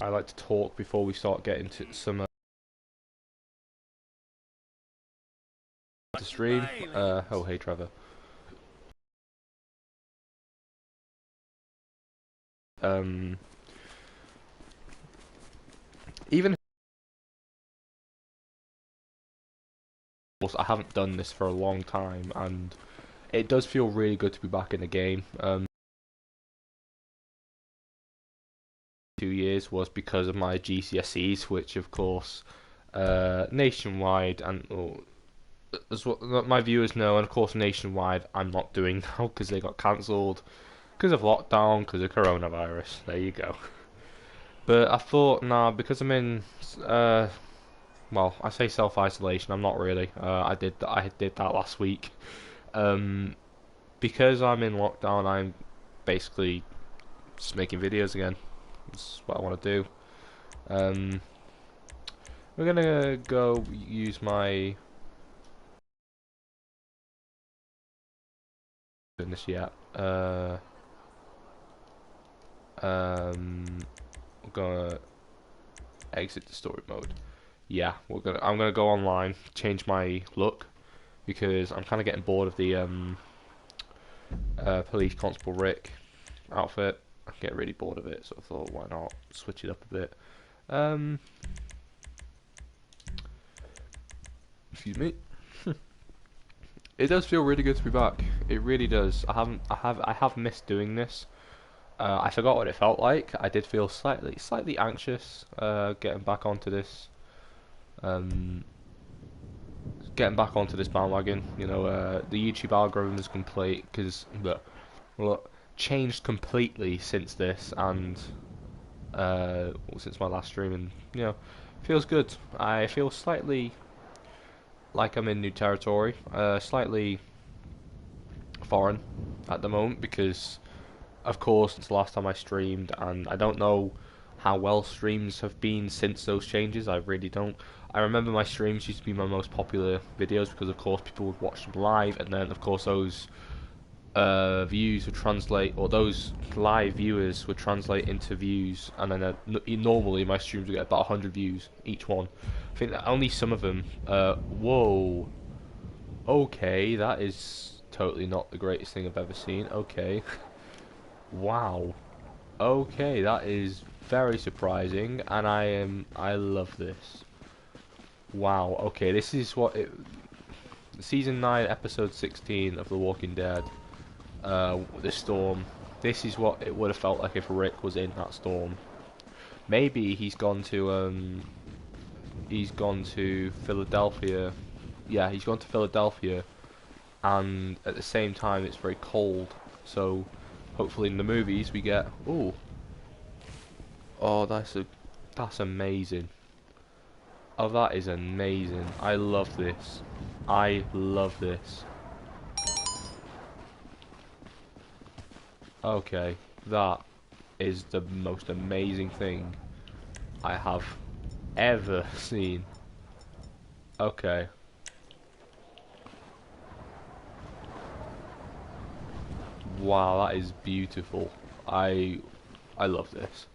I like to talk before we start getting to some the stream. Oh, hey, Trevor. Um, even if I haven't done this for a long time, and it does feel really good to be back in the game. 2 years was because of my GCSEs, which of course, nationwide and as what my viewers know, and of course nationwide, I'm not doing now because they got cancelled because of lockdown, because of coronavirus. There you go. But I thought, nah, because I'm in, uh, well, I say self-isolation. I'm not really. I did that last week. Um, because I'm in lockdown, I'm basically just making videos again. That's what I want to do. Um, we're gonna go use my goodness, yeah. We're gonna exit the story mode. Yeah, I'm gonna go online, change my look because I'm kind of getting bored of the police constable Rick outfit. I get really bored of it, so I thought, why not switch it up a bit. Um, excuse me. It does feel really good to be back. It really does. I have missed doing this. I forgot what it felt like. I did feel slightly anxious getting back onto this. Um, Getting back onto this bandwagon. You know, the YouTube algorithm is complete because look, changed completely since this and since my last stream, and feels good. I feel slightly like I'm in new territory, slightly foreign at the moment because, of course, it's the last time I streamed, and I don't know how well streams have been since those changes. I really don't. I remember my streams used to be my most popular videos because, of course, people would watch them live, and then, of course, those views would translate, or those live viewers would translate into views, and then normally my streams would get about 100 views each one. I think that only some of them. Whoa. Okay, that is totally not the greatest thing I've ever seen. Okay. Wow. Okay, that is very surprising, and I love this. Wow. Okay, this is what it. Season 9, episode 16 of The Walking Dead. The storm. This is what it would have felt like if Rick was in that storm. Maybe he's gone to Philadelphia. Yeah, he's gone to Philadelphia, and at the same time it's very cold. So hopefully in the movies we get oh that's amazing. Oh, that is amazing. I love this. I love this. Okay, that is the most amazing thing I have ever seen. Okay. Wow, that is beautiful. I love this.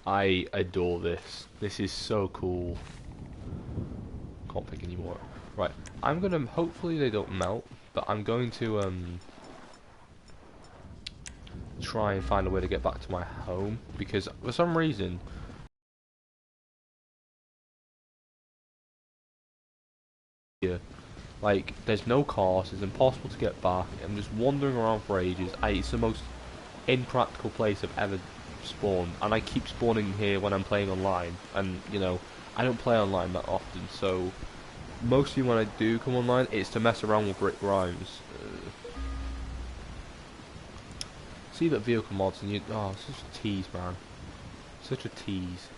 I adore this. This is so cool. Can't pick anymore. Right, I'm gonna hopefully they don't melt, but I'm going to try and find a way to get back to my home because for some reason here, like, there's no cars, it's impossible to get back. I'm just wandering around for ages. It's the most impractical place I've ever spawned, and I keep spawning here when I'm playing online. And I don't play online that often, so mostly when I do come online, it's to mess around with Rick Grimes. See that vehicle mods, and such a tease, man. Such a tease.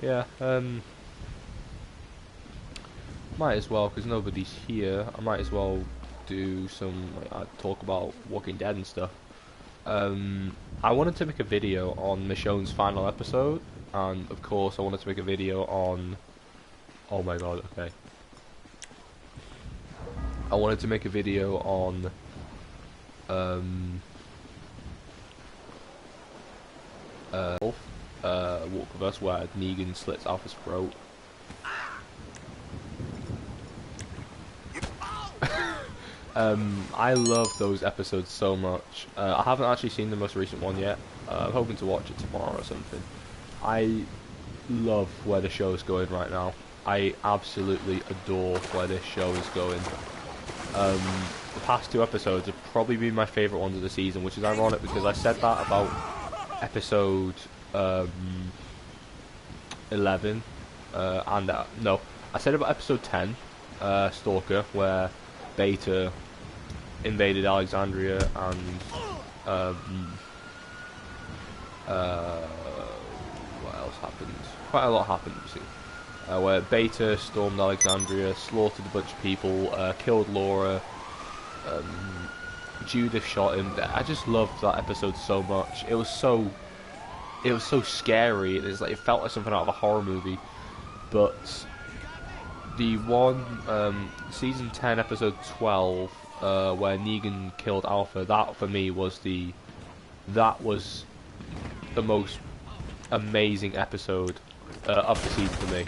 Yeah. Might as well, because nobody's here. I might as well do some talk about Walking Dead and stuff. I wanted to make a video on Michonne's final episode, and of course I wanted to make a video on. Oh my god, okay. I wanted to make a video on. Um. Book of Us, where Negan slits Alpha's throat. I love those episodes so much. I haven't actually seen the most recent one yet. I'm hoping to watch it tomorrow or something. I love where the show is going right now. I absolutely adore where this show is going. The past 2 episodes have probably been my favourite ones of the season, which is ironic because I said that about episode 11, no, I said about episode 10, Stalker, where Beta invaded Alexandria and what else happened? Quite a lot happened, you see. Where Beta stormed Alexandria, slaughtered a bunch of people, killed Laura, Judith shot him. I just loved that episode so much. It was so scary. It felt like something out of a horror movie. But the one, season 10, episode 12, where Negan killed Alpha, that for me was the most amazing episode of the season for me.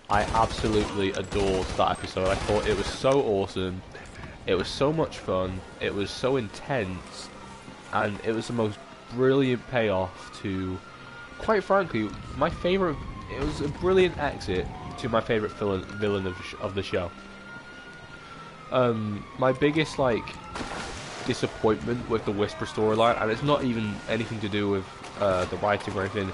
I absolutely adored that episode. I thought it was so awesome. It was so much fun. It was so intense, and it was the most brilliant payoff to, quite frankly, my favorite. It was a brilliant exit to my favorite villain of the show. My biggest disappointment with the Whisper storyline, and it's not even anything to do with the writing or anything.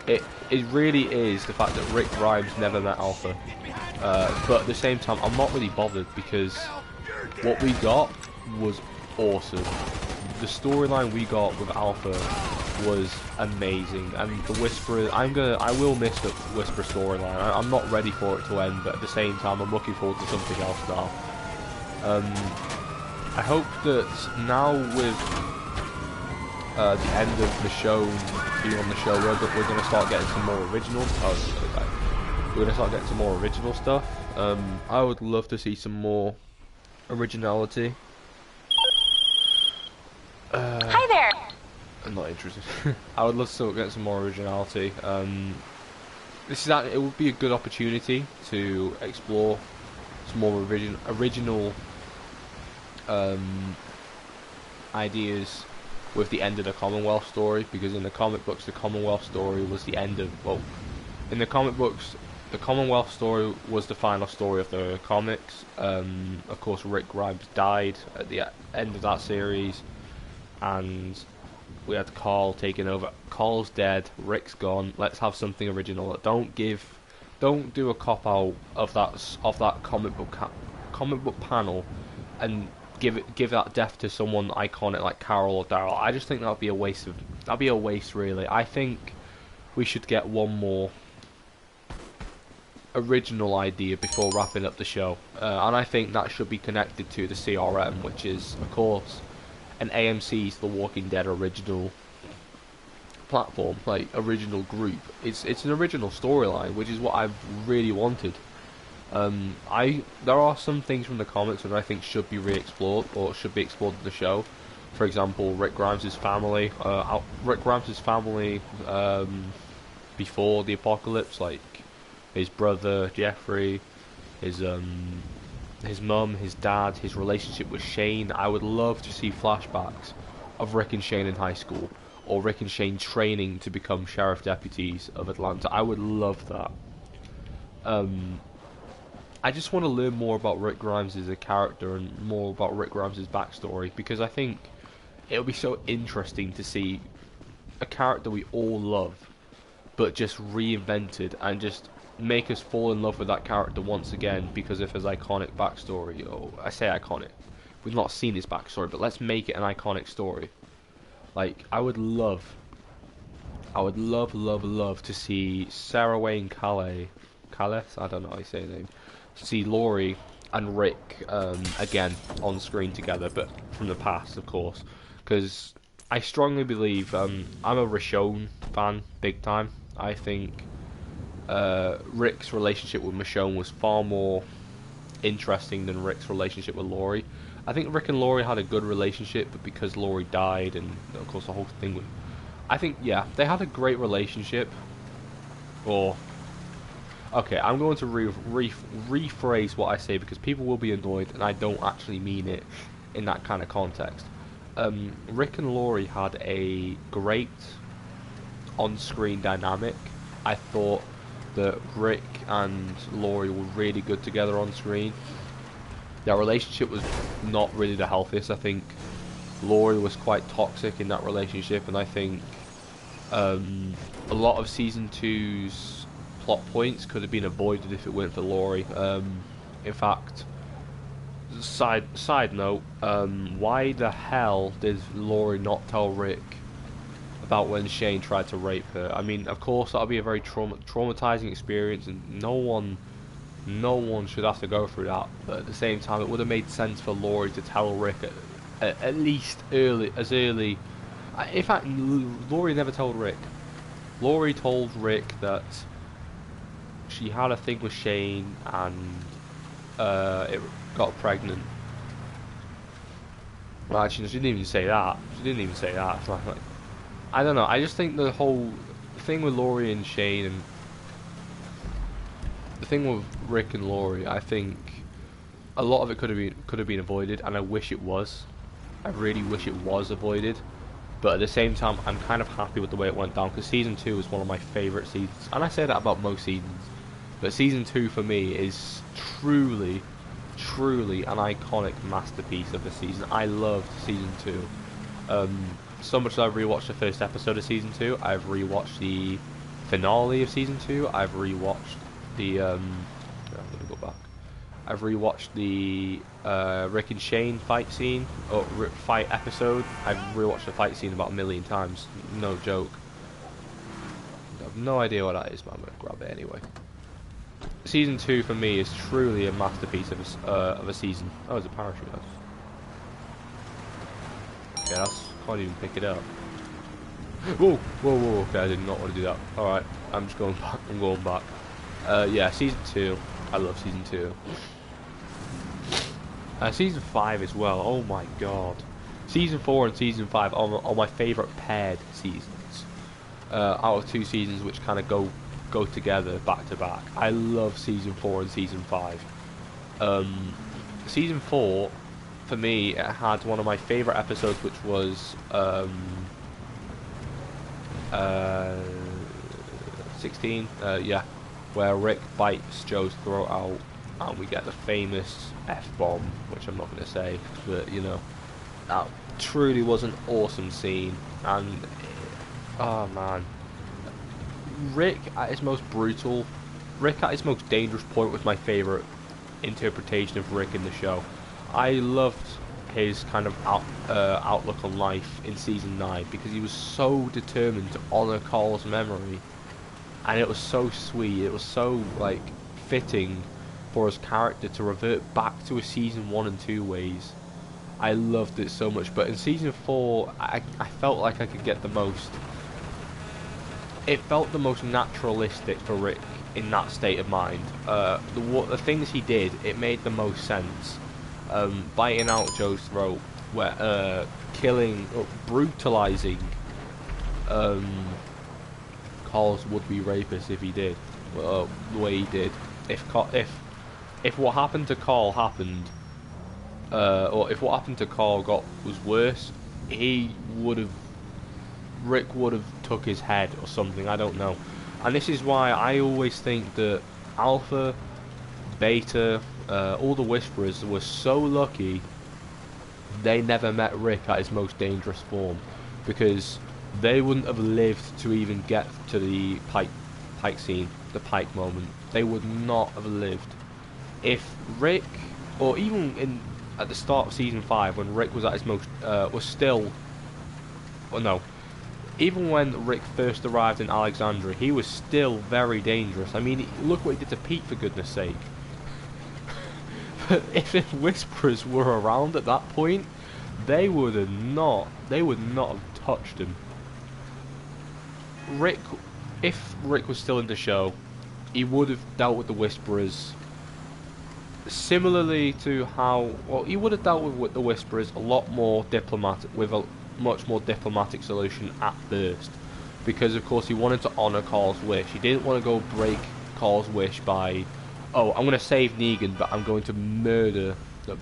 It really is the fact that Rick Grimes never met Alpha. But at the same time, I'm not really bothered because what we got was awesome. The storyline we got with Alpha was amazing, and the Whisper. I will miss the Whisper storyline. I'm not ready for it to end, but at the same time, I'm looking forward to something else now. I hope that now with the end of the show being on the show, we're going to start getting some more original. We're going to start getting some more original stuff. I would love to see some more originality. Hi there. I'm not interested. I would love to get some more originality. It would be a good opportunity to explore some more original ideas with the end of the Commonwealth story, because in the comic books the Commonwealth story was the end of, in the comic books the Commonwealth story was the final story of the comics. Of course Rick Grimes died at the end of that series, and we had Carl taking over. Carl's dead, Rick's gone, let's have something original. Don't do a cop out of that comic book panel and give that death to someone iconic like Carol or Daryl. I just think that'd be a waste really. I think we should get one more original idea before wrapping up the show, and I think that should be connected to the CRM, which is of course an AMC's The Walking Dead original platform, original group. It's an original storyline, which is what I've really wanted. There are some things from the comics that I think should be re-explored, or should be explored in the show. For example, Rick Grimes' family. Before the apocalypse, like his brother Jeffrey, his mum, his dad, his relationship with Shane. I would love to see flashbacks of Rick and Shane in high school, or Rick and Shane training to become sheriff deputies of Atlanta. I would love that. I just want to learn more about Rick Grimes as a character and more about Rick Grimes' backstory, because I think it'll be so interesting to see a character we all love, but just reinvented and just make us fall in love with that character once again because of his iconic backstory. Or I say iconic, we've not seen his backstory, but let's make it an iconic story. I would love to see Sarah Wayne Calais, I don't know how you say her name, see Laurie and Rick again on screen together, but from the past, of course, because I strongly believe, I'm a Michonne fan, big time. I think Rick's relationship with Michonne was far more interesting than Rick's relationship with Laurie. I think Rick and Laurie had a good relationship, but because Laurie died, and of course the whole thing with, I think, yeah, they had a great relationship, Or okay, I'm going to rephrase what I say because people will be annoyed, and I don't actually mean it in that kind of context. Rick and Laurie had a great on-screen dynamic. I thought that Rick and Laurie were really good together on screen. Their relationship was not really the healthiest. I think Laurie was quite toxic in that relationship, and I think a lot of season two's plot points could have been avoided if it weren't for Laurie. In fact, side note, why the hell did Laurie not tell Rick about when Shane tried to rape her? I mean, of course that'll be a very traumatizing experience, and no one should have to go through that. But at the same time, it would have made sense for Laurie to tell Rick at least early. In fact, Laurie never told Rick. Laurie told Rick that she had a thing with Shane and it got pregnant. Well, actually, she didn't even say that. She didn't even say that. It's like, I don't know. I just think the whole thing with Laurie and Shane and the thing with Rick and Laurie, I think a lot of it could have been avoided, and I wish it was. I really wish it was avoided. But at the same time, I'm kind of happy with the way it went down because season 2 is one of my favourite seasons, and I say that about most seasons. But season 2 for me is truly an iconic masterpiece of the season. I loved season 2. So much that I've rewatched the first episode of season 2. I've rewatched the finale of season 2. I've rewatched the I'm gonna go back. I've rewatched the Rick and Shane fight scene or fight episode. I've rewatched the fight scene about 1,000,000 times. No joke. I have no idea what that is, but I'm gonna grab it anyway. Season 2 for me is truly a masterpiece of a season. Oh, there's a parachute. Yeah, can't even pick it up. Whoa, okay, I did not want to do that. Alright, I'm just going back, I'm going back. Yeah, season 2, I love season 2. Season 5 as well, oh my god. Season 4 and season 5 are my favourite paired seasons. Out of 2 seasons which kind of go together back to back. I love season 4 and season 5. Season 4, for me, it had one of my favourite episodes, which was 16, yeah, where Rick bites Joe's throat out, and we get the famous F-bomb, which I'm not going to say, but you know, that truly was an awesome scene, and oh man, Rick at his most brutal, Rick at his most dangerous point was my favourite interpretation of Rick in the show. I loved his kind of outlook on life in season 9 because he was so determined to honour Carl's memory, and it was so sweet. It was so like fitting for his character to revert back to his season 1 and 2 ways. I loved it so much, but in season 4 I felt like I could get the most. It felt the most naturalistic for Rick in that state of mind. The things he did, it made the most sense. Biting out Joe's throat, where killing, brutalizing Carl's would-be rapist if he did, the way he did. If what happened to Carl happened, or if what happened to Carl was worse, Rick would have took his head or something. I don't know. And this is why I always think that Alpha, Beta, all the Whisperers were so lucky they never met Rick at his most dangerous form, because they wouldn't have lived to even get to the Pike scene, the Pike moment. They would not have lived. If Rick, or even at the start of season 5 when Rick was at his most, was still, well no, even when Rick first arrived in Alexandria, he was still very dangerous. I mean, look what he did to Pete, for goodness sake. But if the Whisperers were around at that point, they would not have touched him. If Rick was still in the show, he would have dealt with the Whisperers similarly to how, well, he would have dealt with the Whisperers a lot more diplomatic, with a much more diplomatic solution at first, because of course he wanted to honor Carl's wish. He didn't want to go break Carl's wish by, oh, I'm going to save Negan, but I'm going to murder,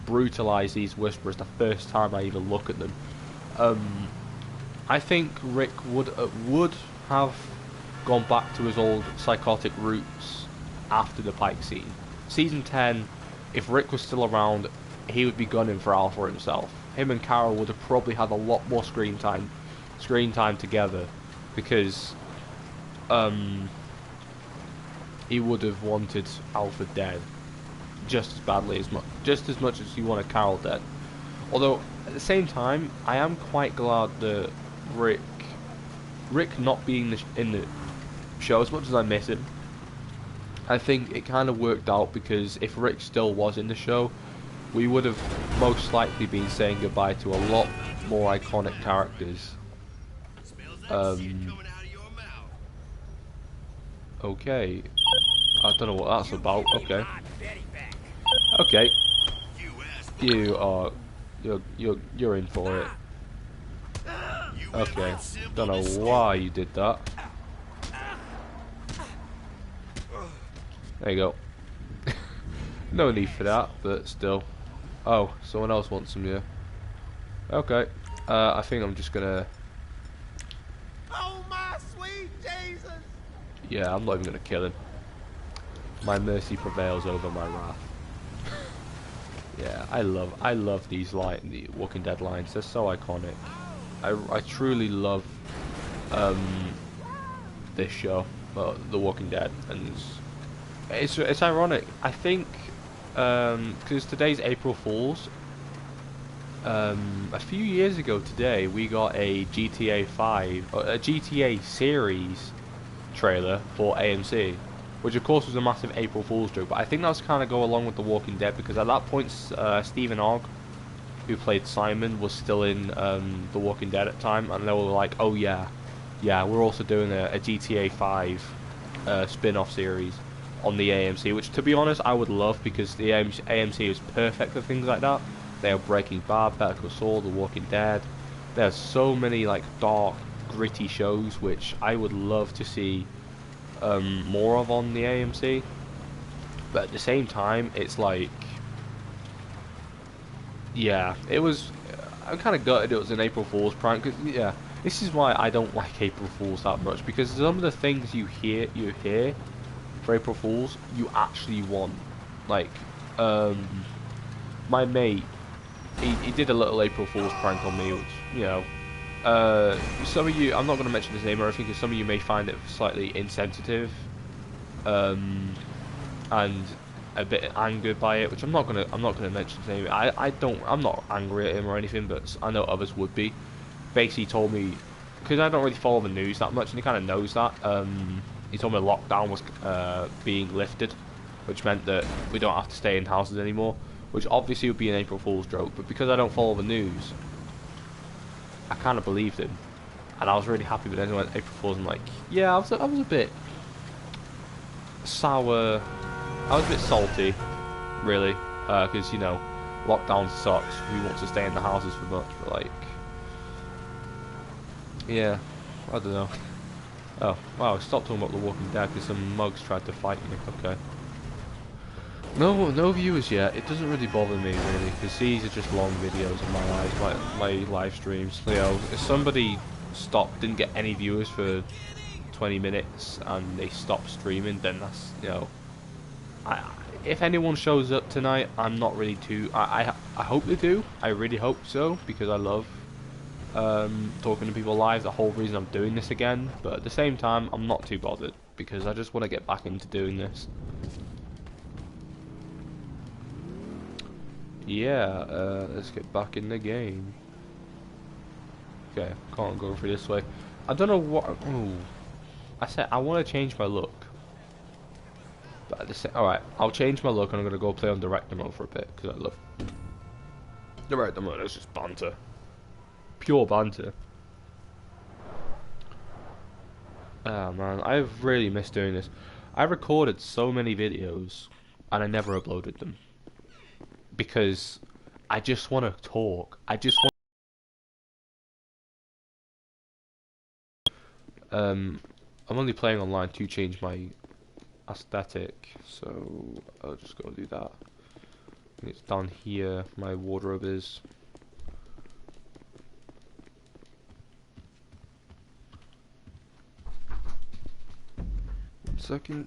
brutalize these Whisperers the first time I even look at them. I think Rick would have gone back to his old psychotic roots after the Pike scene. Season 10, if Rick was still around, he would be gunning for Alpha himself. Him and Carol would have probably had a lot more screen time together, because he would have wanted Alpha dead just as badly just as much as he wanted Carol dead. Although at the same time, I am quite glad that Rick not being in the show, as much as I miss him, I think it kind of worked out, because if Rick still was in the show, we would have most likely been saying goodbye to a lot more iconic characters. Okay, I don't know what that's about. Okay, okay, you're in for it. Okay, don't know why you did that. There you go. No need for that, but still. Oh, someone else wants some, yeah. Okay, I think I'm just gonna... Oh my sweet Jesus! Yeah, I'm not even gonna kill him. My mercy prevails over my wrath. Yeah, I love these the Walking Dead lines. They're so iconic. I truly love this show, The Walking Dead, and it's ironic. I think because today's April Fools. A few years ago today, we got a GTA 5, a GTA series trailer for AMC, which of course was a massive April Fool's joke. But I think that was kind of go along with The Walking Dead, because at that point, Stephen Ogg, who played Simon, was still in The Walking Dead at the time, and they were like, "Oh yeah, we're also doing a GTA 5 spin-off series on the AMC," which, to be honest, I would love, because the AMC is perfect for things like that. They have Breaking Bad, Better Call Saul, The Walking Dead. There's so many like dark, gritty shows which I would love to see more of on the AMC. But at the same time, it's like, yeah, it was. I'm kind of gutted it was an April Fool's prank, because yeah, this is why I don't like April Fools that much, because some of the things you hear for April Fools, you actually want. Like, my mate, he did a little April Fool's prank on me, which, you know, some of you, I'm not going to mention his name or anything, because some of you may find it slightly insensitive, and a bit angered by it, which I'm not gonna mention his name. I'm not angry at him or anything, but I know others would be. Basically, he told me, because I don't really follow the news that much, and he kind of knows that. He told me the lockdown was being lifted, which meant that we don't have to stay in houses anymore, which obviously would be an April Fool's joke, but because I don't follow the news, I kind of believed him, and I was really happy. But then when April Fool's, I'm like, yeah, I was a bit sour. I was a bit salty, really, because, you know, lockdown sucks. Who wants to stay in the houses for much? But like, yeah, I don't know. Oh, wow, stop talking about The Walking Dead because some mugs tried to fight me. Okay. No viewers yet. It doesn't really bother me, really, because these are just long videos of my live streams. You know, if somebody didn't get any viewers for 20 minutes and they stopped streaming, then that's, you know, if anyone shows up tonight, I'm not really too. I hope they do. I really hope so, because I love talking to people live. The whole reason I'm doing this again. But at the same time, I'm not too bothered, because I just want to get back into doing this. Yeah, let's get back in the game. Okay, can't go through this way. I don't know what. Ooh, I said I want to change my look. But at the same, alright, I'll change my look and I'm gonna go play on director mode for a bit, because I love director mode. It's just banter, pure banter. Oh man, I've really missed doing this. I recorded so many videos and I never uploaded them, because I just want to talk. I just want. Um, I'm only playing online to change my aesthetic, so I'll just go do that. It's down here. My wardrobe is. 1 second.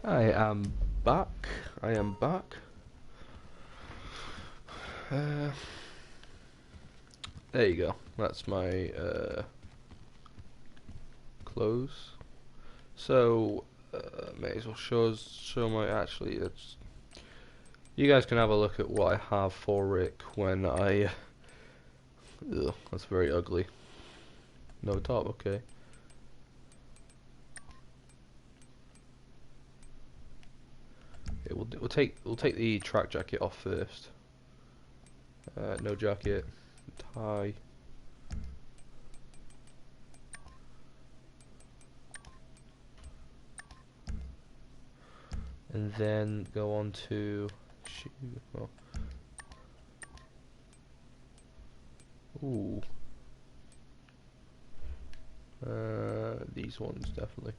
I am back. I am back. Uh, there you go. That's my clothes. So may as well show my actually. It's you guys can have a look at what I have for Rick when I. Ugh, that's very ugly. No top. Okay. Okay, we'll take the track jacket off first. No jacket, tie. And then go on to shoe. Oh. Ooh. These ones definitely.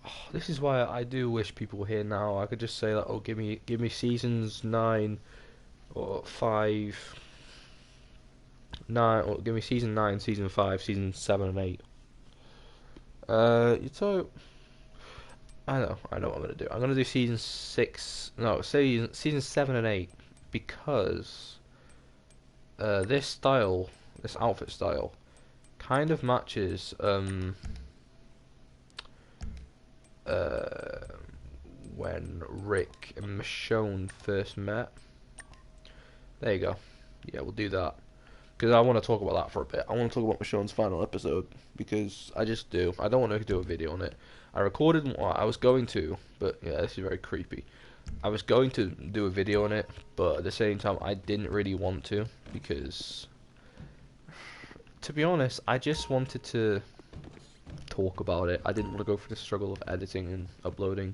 Oh, this is why I do wish people were here now. I could just say that, oh, give me seasons 9 or 5, 9, or give me season 9, season 5, season 7 and 8. So I know what I'm gonna do. I'm gonna do season 6. No, season 7 and 8 because this style, this outfit style, kind of matches uh, when Rick and Michonne first met. There you go. Yeah, we'll do that. Because I want to talk about that for a bit. I want to talk about Michonne's final episode. Because I just do. I don't want to do a video on it. I recorded, well, I was going to, but yeah, this is very creepy. I was going to do a video on it, but at the same time, I didn't really want to. Because, to be honest, I just wanted to talk about it. I didn't want to go through the struggle of editing and uploading.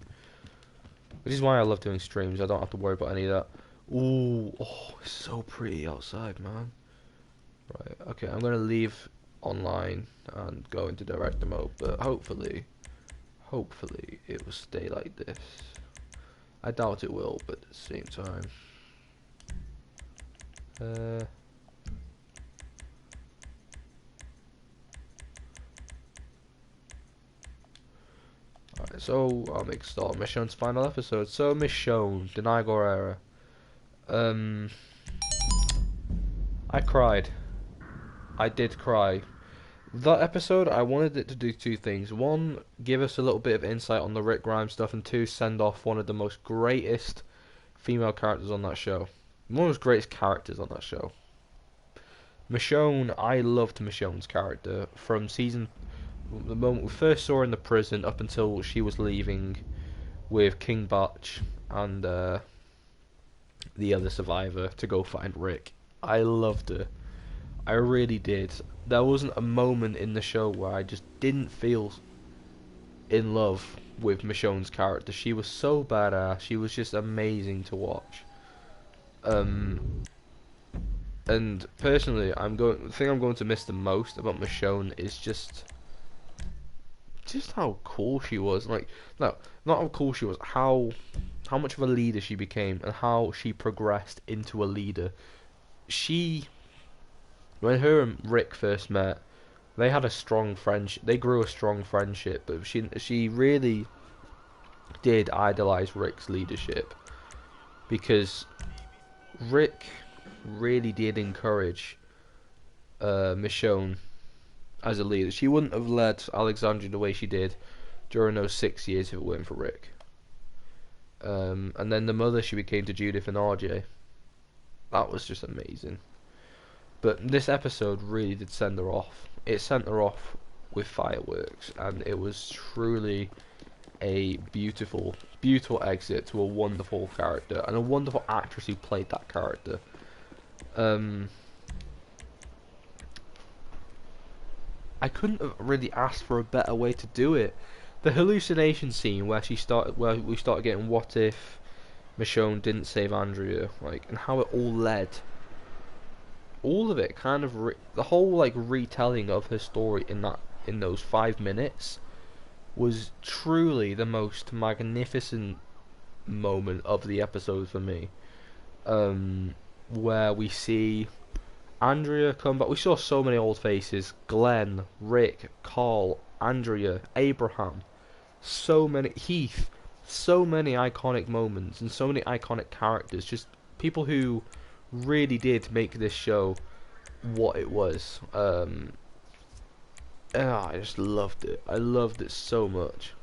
Which is why I love doing streams. I don't have to worry about any of that. Ooh, oh, it's so pretty outside, man. Right, okay, I'm gonna leave online and go into director mode, but hopefully it will stay like this. I doubt it will, but at the same time. Alright, so I'll make a start. Michonne's final episode. So Michonne, Denai Guerrera. I cried. I did cry. That episode, I wanted it to do two things. One, give us a little bit of insight on the Rick Grimes stuff, and two, send off one of the most greatest female characters on that show. One of the most greatest characters on that show. Michonne, I loved Michonne's character from the moment we first saw her in the prison up until she was leaving with King Batch and the other survivor to go find Rick. I loved her. I really did. There wasn't a moment in the show where I just didn't feel in love with Michonne's character. She was so badass. She was just amazing to watch. And personally, the thing I'm going to miss the most about Michonne is just how cool she was. Like, no, not how cool she was. How much of a leader she became, and how she progressed into a leader. When her and Rick first met, they had a strong friendship. They grew a strong friendship, but she really did idolize Rick's leadership because Rick really did encourage Michonne as a leader. She wouldn't have led Alexandria the way she did during those 6 years if it weren't for Rick. And then the mother she became to Judith and RJ. That was just amazing. But this episode really did send her off. It sent her off with fireworks, and it was truly a beautiful, beautiful exit to a wonderful character and a wonderful actress who played that character. I couldn't have really asked for a better way to do it. The hallucination scene where we started getting what if Michonne didn't save Andrea, like, and how it all led. All of it kind of the whole like retelling of her story in those 5 minutes was truly the most magnificent moment of the episode for me. Where we see Andrea come back. We saw so many old faces: Glenn, Rick, Carl, Andrea, Abraham, so many, Heath, so many iconic moments and so many iconic characters. Just people who really did make this show what it was. I just loved it. I loved it so much.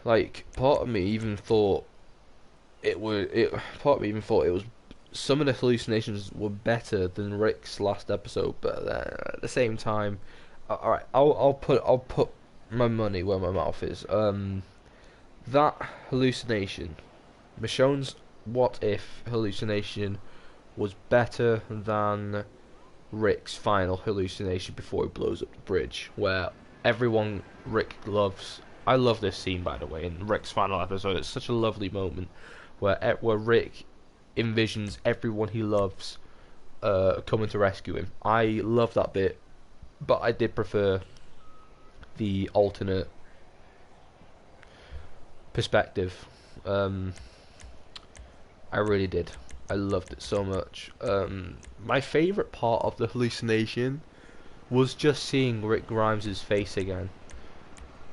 Like part of me even thought part of me even thought it was some of the hallucinations were better than Rick's last episode, but at the same time, all right, I'll put my money where my mouth is. That hallucination, Michonne's what if hallucination, was better than Rick's final hallucination before he blows up the bridge, where everyone Rick loves. I love this scene, by the way, in Rick's final episode. It's such a lovely moment where Rick envisions everyone he loves coming to rescue him. I love that bit, but I did prefer the alternate perspective. I really did. I loved it so much. My favourite part of the hallucination was just seeing Rick Grimes' face again,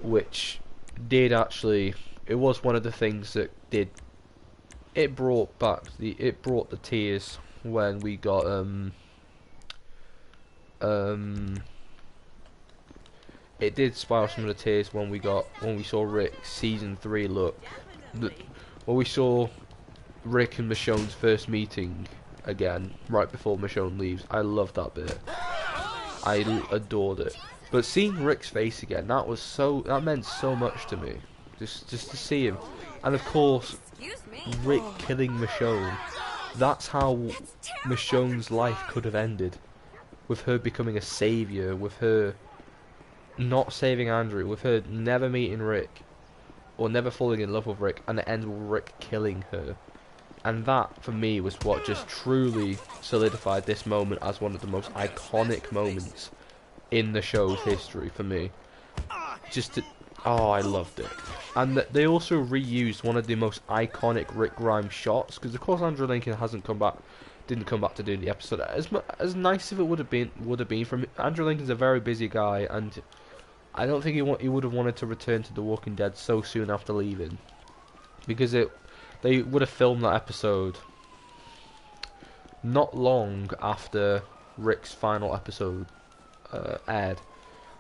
which did actually. It was one of the things that did. It brought the tears when we got It did spiral some of the tears when we saw Rick season 3 look. When we saw Rick and Michonne's first meeting again, right before Michonne leaves. I loved that bit. I adored it. But seeing Rick's face again, that meant so much to me. Just to see him. And of course, Rick killing Michonne. That's how Michonne's life could have ended. With her becoming a savior, with her not saving Andrew, with her never meeting Rick, or never falling in love with Rick, and it ends with Rick killing her. And that, for me, was what just truly solidified this moment as one of the most iconic moments in the show's history for me. Oh, I loved it. And they also reused one of the most iconic Rick Grimes shots, because of course Andrew Lincoln didn't come back to do the episode. As nice as it would have been from Andrew Lincoln's a very busy guy, and I don't think he would have wanted to return to The Walking Dead so soon after leaving, because they would have filmed that episode not long after Rick's final episode aired,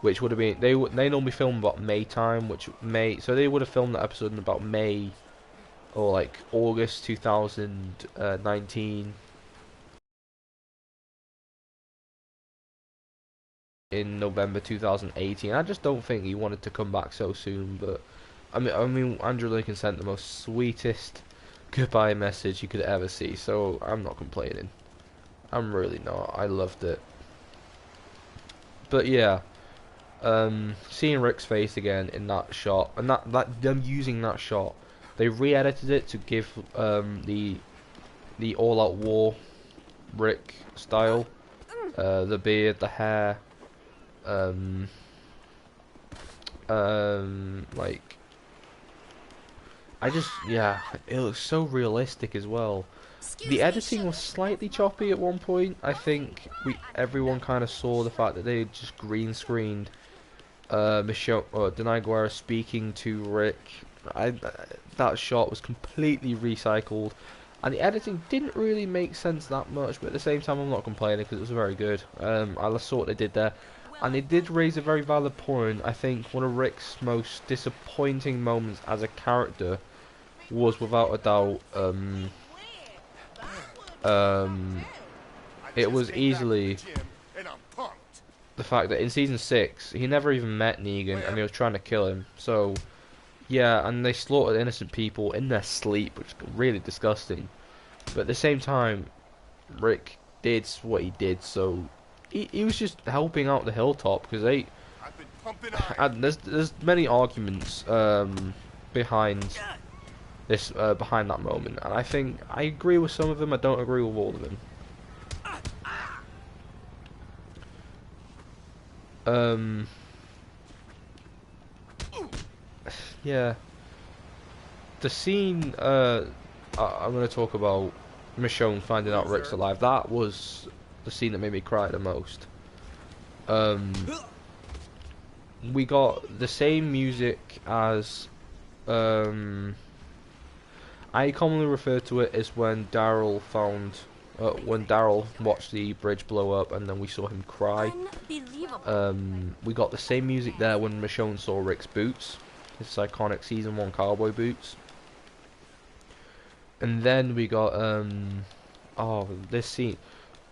which would have been they normally film about May time, so they would have filmed that episode in about May or like August 2019. In November 2018. I just don't think he wanted to come back so soon, but I mean Andrew Lincoln sent the most sweetest goodbye message you could ever see, so I'm not complaining. I'm really not. I loved it. But yeah, seeing Rick's face again in that shot, and that them using that shot, they re-edited it to give the all-out war Rick style, the beard, the hair, like, yeah, it looks so realistic as well. The editing was slightly choppy at one point. I think everyone kind of saw the fact that they had just green screened Denai Guerra speaking to Rick. That shot was completely recycled, and the editing didn't really make sense that much. But at the same time, I'm not complaining because it was very good. I saw what they did there. And it did raise a very valid point. I think one of Rick's most disappointing moments as a character was without a doubt, it was easily the fact that in season 6 he never even met Negan and he was trying to kill him. So yeah, and they slaughtered innocent people in their sleep, which is really disgusting. But at the same time, Rick did what he did, so he was just helping out the Hilltop because they. I've been pumping iron. And there's many arguments behind this behind that moment, and I think I agree with some of them. I don't agree with all of them. Um, yeah, the scene I'm going to talk about Michonne finding out Rick's alive. That was the scene that made me cry the most. Um, we got the same music as I commonly refer to it as when Daryl watched the bridge blow up and then we saw him cry. Unbelievable. We got the same music there when Michonne saw Rick's boots, his iconic season 1 cowboy boots. And then we got this scene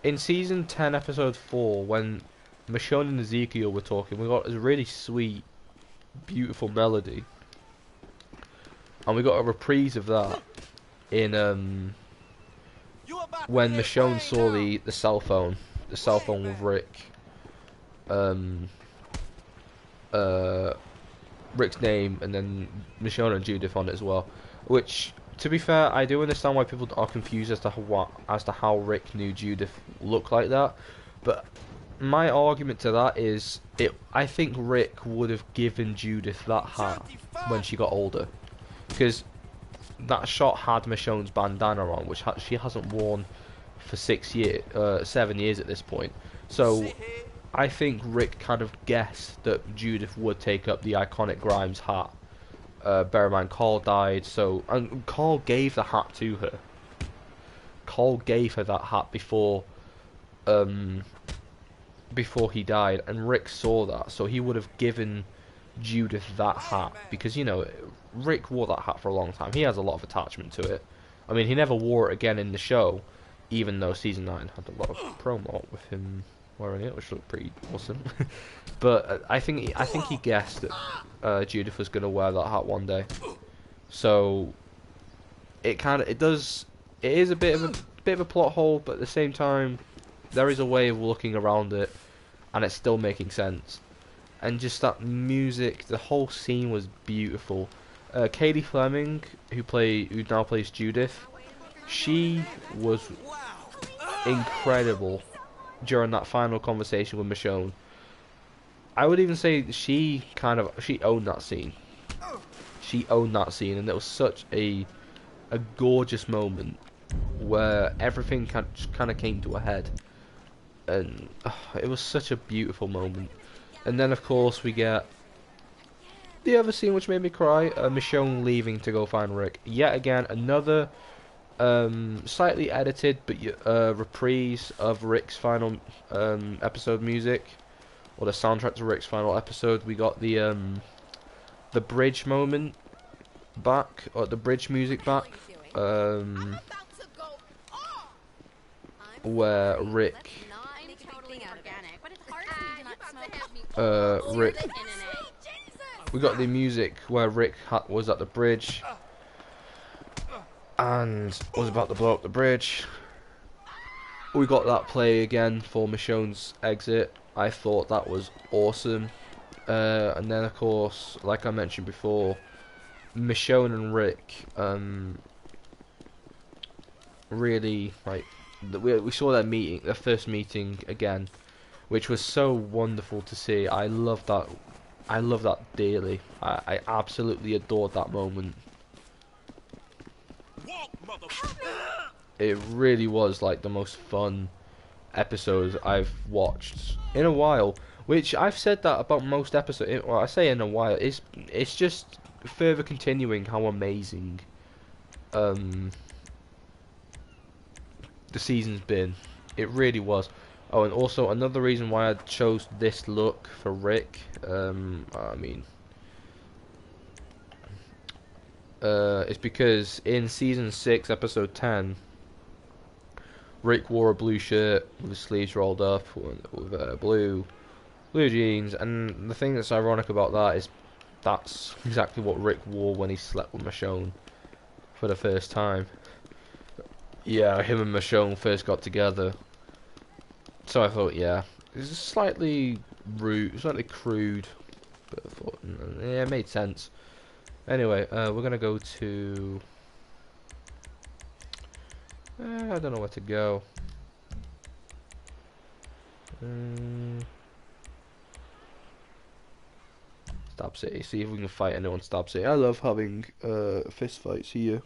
in season 10 episode 4 when Michonne and Ezekiel were talking. We got a really sweet, beautiful melody, and we got a reprise of that in when Michonne saw the cell phone with Rick, Rick's name, and then Michonne and Judith on it as well. Which, to be fair, I do understand why people are confused as to how Rick knew Judith looked like that, but my argument to that is I think Rick would have given Judith that hat when she got older, because that shot had Michonne's bandana on, which she hasn't worn for 7 years at this point. So I think Rick kind of guessed that Judith would take up the iconic Grimes hat. Bear in mind, Carl died, and Carl gave the hat to her. Carl gave her that hat before he died, and Rick saw that, so he would have given Judith that hat, because, you know, Rick wore that hat for a long time. He has a lot of attachment to it. I mean, he never wore it again in the show, even though season 9 had a lot of promo with him wearing it, which looked pretty awesome. But I think he guessed that Judith was going to wear that hat one day. So it is a bit of a plot hole, but at the same time there is a way of looking around it and it's still making sense. And just that music, the whole scene was beautiful. Katie Fleming, who now plays Judith, she was incredible during that final conversation with Michonne. I would even say she owned that scene. She owned that scene, and it was such a gorgeous moment where everything kind of came to a head, and it was such a beautiful moment. And then of course we get the other scene which made me cry, Michonne leaving to go find Rick. Yet again, another slightly edited but reprise of Rick's final episode music, or the soundtrack to Rick's final episode. We got the bridge moment back, or the bridge music back, where Rick we got the music where Rick was at the bridge and was about to blow up the bridge. We got that play again for Michonne's exit. I thought that was awesome. And then of course, like I mentioned before, Michonne and Rick really, like, we saw their first meeting again, which was so wonderful to see. I love that dearly. I absolutely adored that moment. It really was like the most fun episodes I've watched in a while. Which I've said that about most episodes. Well, I say in a while. It's just further continuing how amazing the season's been. It really was. Oh, and also another reason why I chose this look for Rick. It's because in season 6, episode 10, Rick wore a blue shirt with his sleeves rolled up with blue blue jeans, and the thing that's ironic about that is that's exactly what Rick wore when he slept with Michonne for the first time. Yeah, him and Michonne first got together. So I thought, yeah, it's slightly rude, slightly crude, but I thought, yeah, it made sense. Anyway, we're gonna go to. I don't know where to go. Um, Stab City. See if we can fight anyone. Stab City. I love having fist fights here.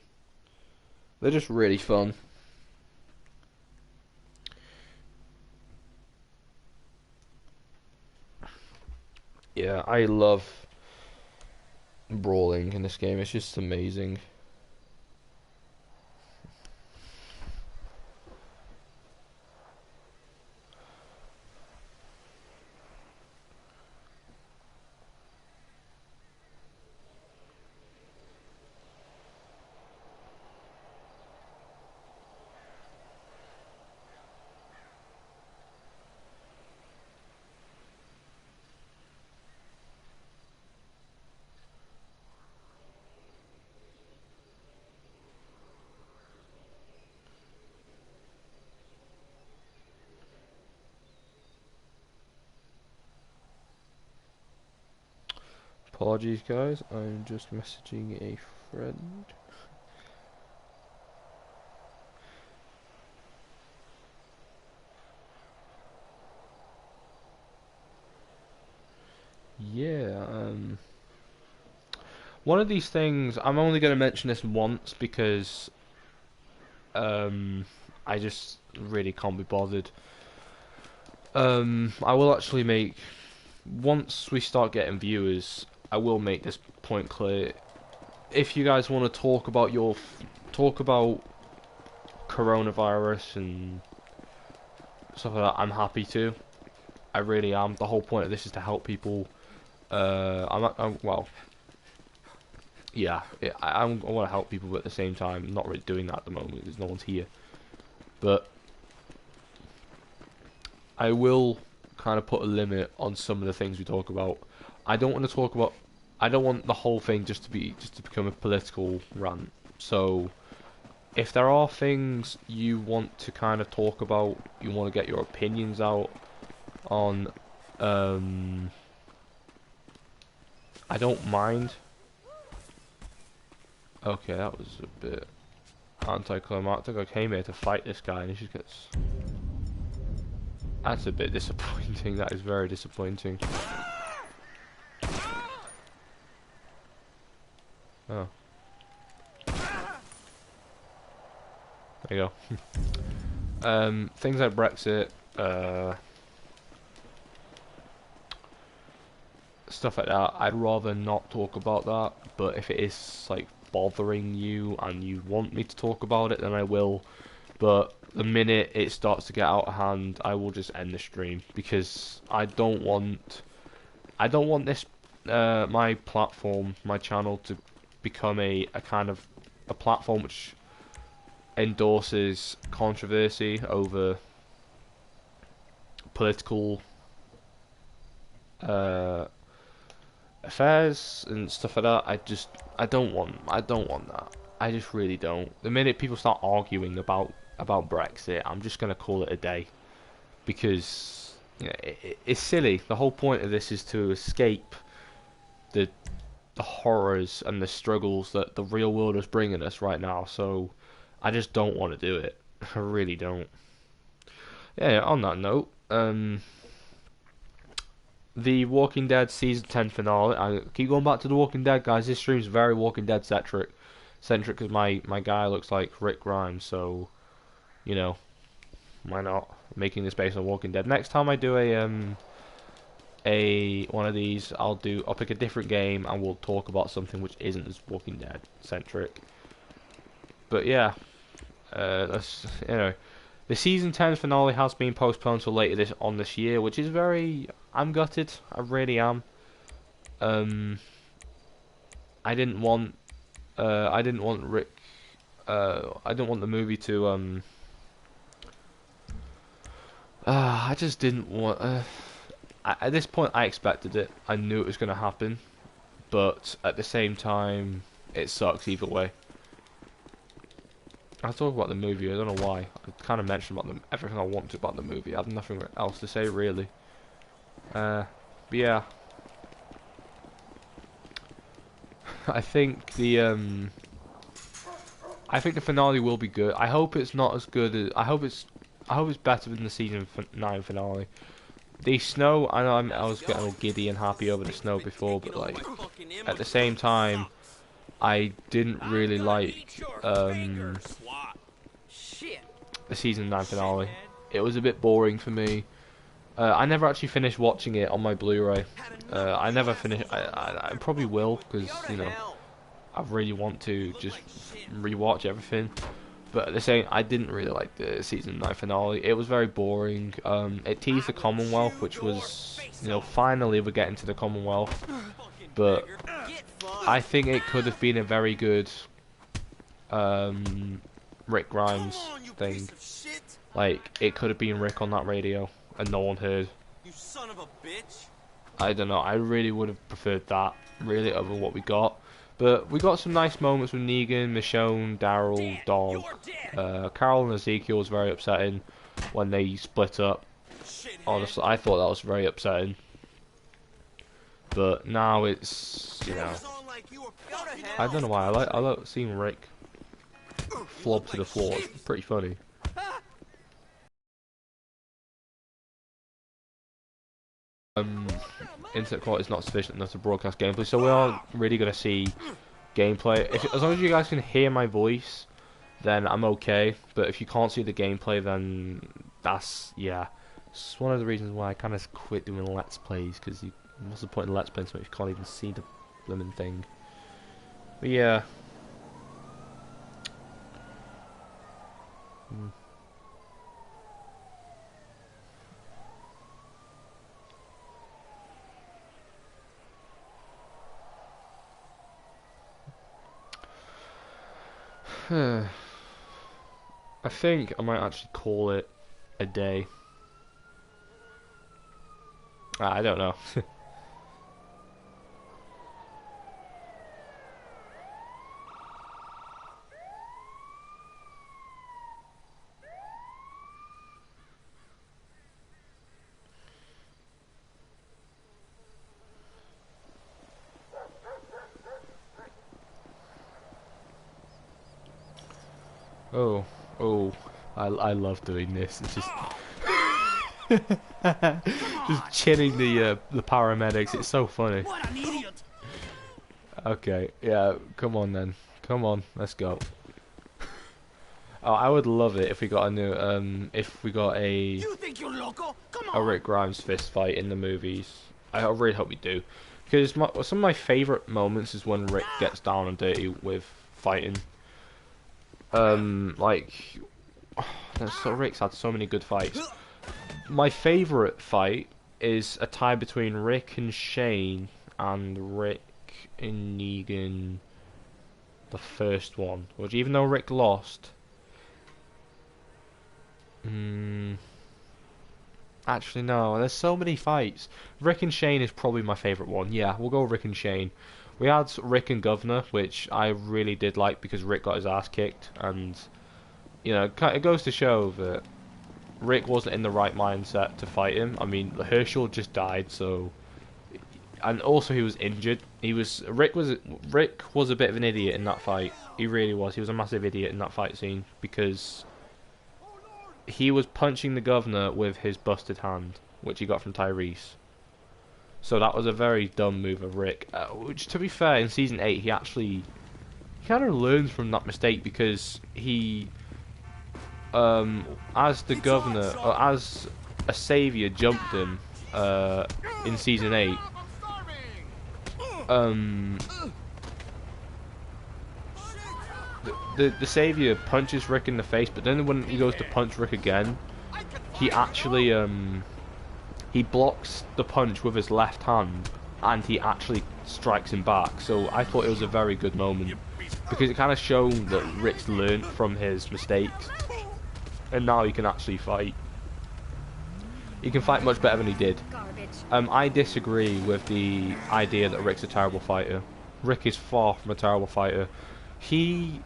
They're just really fun. Yeah, I love brawling in this game. It's just amazing. Apologies, guys. I'm just messaging a friend. Yeah, one of these things, I'm only going to mention this once because I just really can't be bothered. I will actually make, once we start getting viewers, I will make this point clear. If you guys want to talk about coronavirus and stuff like that, I'm happy to. I really am. The whole point of this is to help people. Well, yeah, I want to help people, but at the same time, I'm not really doing that at the moment because no one's here. But I will kind of put a limit on some of the things we talk about. I don't want to talk about. I don't want the whole thing just to become a political rant. So if there are things you want to kind of talk about, you want to get your opinions out on, I don't mind. Okay, that was a bit anticlimactic. I came here to fight this guy and he just gets... That's a bit disappointing. That is very disappointing. Oh. There you go. Things like Brexit, stuff like that, I'd rather not talk about that, but if it is like bothering you and you want me to talk about it, then I will. But the minute it starts to get out of hand, I will just end the stream because I don't want this my platform, my channel to become a kind of a platform which endorses controversy over political affairs and stuff like that. I don't want that. I just really don't. The minute people start arguing about Brexit, I'm just gonna call it a day because it's silly. The whole point of this is to escape the horrors and the struggles that the real world is bringing us right now. So I just don't want to do it. I really don't. Yeah. On that note, the Walking Dead season 10 finale. I keep going back to the Walking Dead, guys. This stream's very Walking Dead centric. Because my guy looks like Rick Grimes, so you know, why not making this based on Walking Dead? Next time I do a one of these, I'll pick a different game and we'll talk about something which isn't as Walking Dead centric. But yeah, that's the season 10 finale has been postponed till later this year, which is very. I'm gutted. I really am. I didn't want Rick. I didn't want the movie to. I just didn't want. at this point I expected it. I knew it was going to happen, but at the same time, it sucks either way. I'll talk about the movie. I don't know why. I kind of mentioned about everything I wanted about the movie. I have nothing else to say really. But yeah, I think the finale will be good. I hope it's not as good as I hope it's better than the season 9 finale. The snow, I know I was getting all giddy and happy over the snow before, but like at the same time, I didn't really like the season 9 finale. It was a bit boring for me. I never actually finished watching it on my Blu-ray. I never finished. I probably will because you know I really want to just rewatch everything. But at the same, I didn't really like the season 9 finale. It was very boring. It teased the Commonwealth, which was, you know, finally we're getting to the Commonwealth. But I think it could have been a very good Rick Grimes thing. Like, it could have been Rick on that radio, and no one heard. You son of a bitch. I don't know. I really would have preferred that, really, over what we got. But we got some nice moments with Negan, Michonne, Daryl, Dog. Carol and Ezekiel was very upsetting when they split up. Honestly, I thought that was very upsetting. But now it's, you know, I don't know why. I like seeing Rick flop to the floor. It's pretty funny. Internet quality is not sufficient enough to broadcast gameplay, so we are really going to see gameplay. As long as you guys can hear my voice, then I'm okay. But if you can't see the gameplay, then that's, yeah. It's one of the reasons why I kind of quit doing Let's Plays, because what's the point in Let's Playing something if you can't even see the blooming thing? But yeah. I think I might actually call it a day. I don't know. Oh, I love doing this. It's just just chilling the paramedics. It's so funny. What an idiot. Okay, yeah, come on then. Come on, let's go. Oh, I would love it if we got a new if we got You think you're loco? Come a on. Rick Grimes fist fight in the movies. I really hope we do, because some of my favorite moments is when Rick gets down and dirty with fighting. Like, Rick's had so many good fights. My favorite fight is a tie between Rick and Shane and Rick and Negan, the first one, which even though Rick lost, actually no, there's so many fights. Rick and Shane is probably my favorite one. Yeah, we'll go Rick and Shane. We had Rick and Governor, which I really did like because Rick got his ass kicked, and you know, it goes to show that Rick wasn't in the right mindset to fight him. I mean, Herschel just died, so, and also he was injured. Rick was a bit of an idiot in that fight. He really was. He was a massive idiot in that fight scene because he was punching the Governor with his busted hand, which he got from Tyrese. So that was a very dumb move of Rick. Which, to be fair, in season 8, he kind of learns from that mistake because he, as the Governor, or as a savior, jumped him in season 8. The savior punches Rick in the face, but then when he goes to punch Rick again, he actually he blocks the punch with his left hand, and he actually strikes him back. So I thought it was a very good moment, because it kind of showed that Rick's learned from his mistakes, and now he can actually fight. He can fight much better than he did. Garbage. I disagree with the idea that Rick's a terrible fighter. Rick is far from a terrible fighter. He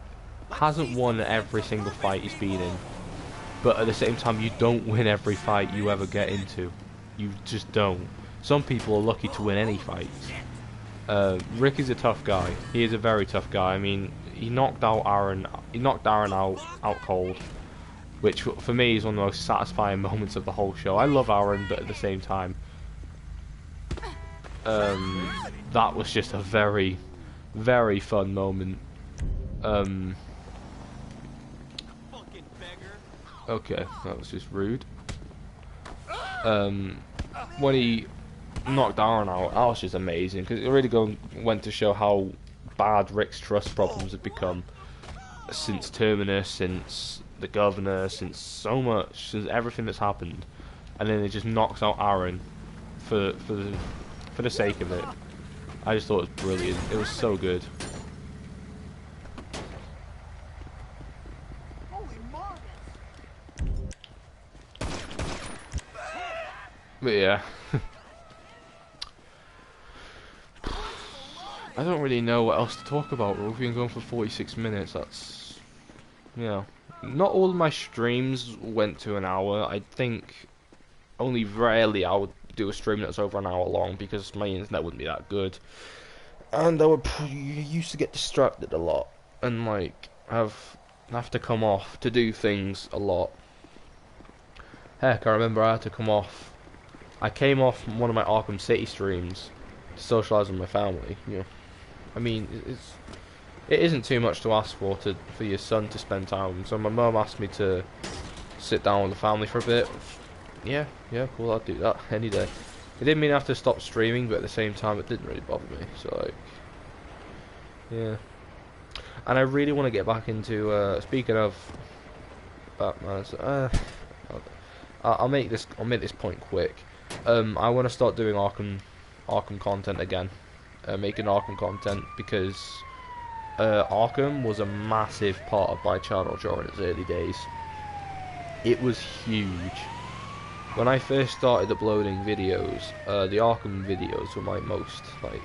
hasn't won every single fight he's been in, but at the same time, you don't win every fight you ever get into. You just don't. Some people are lucky to win any fights. Rick is a tough guy. He is a very tough guy. I mean, he knocked out Aaron. He knocked Aaron out cold, which for me is one of the most satisfying moments of the whole show. I love Aaron, but at the same time, that was just a very, very fun moment. Fucking beggar. Okay, that was just rude. When he knocked Aaron out, that was just amazing, because it really went to show how bad Rick's trust problems have become since Terminus, since the governor, since so much, since everything that's happened, and then it just knocks out Aaron for the sake of it. I just thought it was brilliant. It was so good. But yeah. I don't really know what else to talk about. We've been going for 46 minutes. That's, you know, not all of my streams went to an hour. I think only rarely I would do a stream that's over an hour long because my internet wouldn't be that good, and I would used to get distracted a lot and like have to come off to do things a lot. Heck, I remember I had to come off. I came off one of my Arkham City streams to socialise with my family. You know, I mean, it isn't too much to ask for your son to spend time with him. So my mum asked me to sit down with the family for a bit. Yeah, cool, I'd do that any day. It didn't mean I have to stop streaming, but at the same time, it didn't really bother me. So like, yeah. And I really want to get back into. Speaking of Batman, I'll make this point quick. I want to start doing Arkham content again, making Arkham content, because Arkham was a massive part of my channel during its early days. It was huge. When I first started uploading videos, the Arkham videos were my most, like,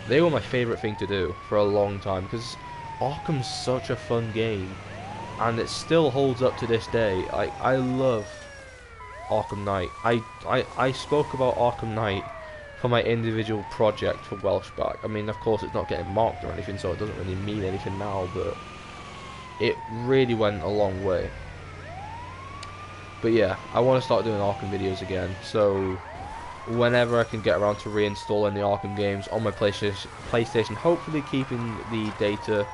they were my favourite thing to do for a long time, because Arkham's such a fun game, and it still holds up to this day. I love Arkham Knight. I spoke about Arkham Knight for my individual project for Welshback. I mean, of course, it's not getting marked or anything, so it doesn't really mean anything now, but it really went a long way. But yeah, I want to start doing Arkham videos again, so whenever I can get around to reinstalling the Arkham games on my PlayStation, hopefully keeping the data,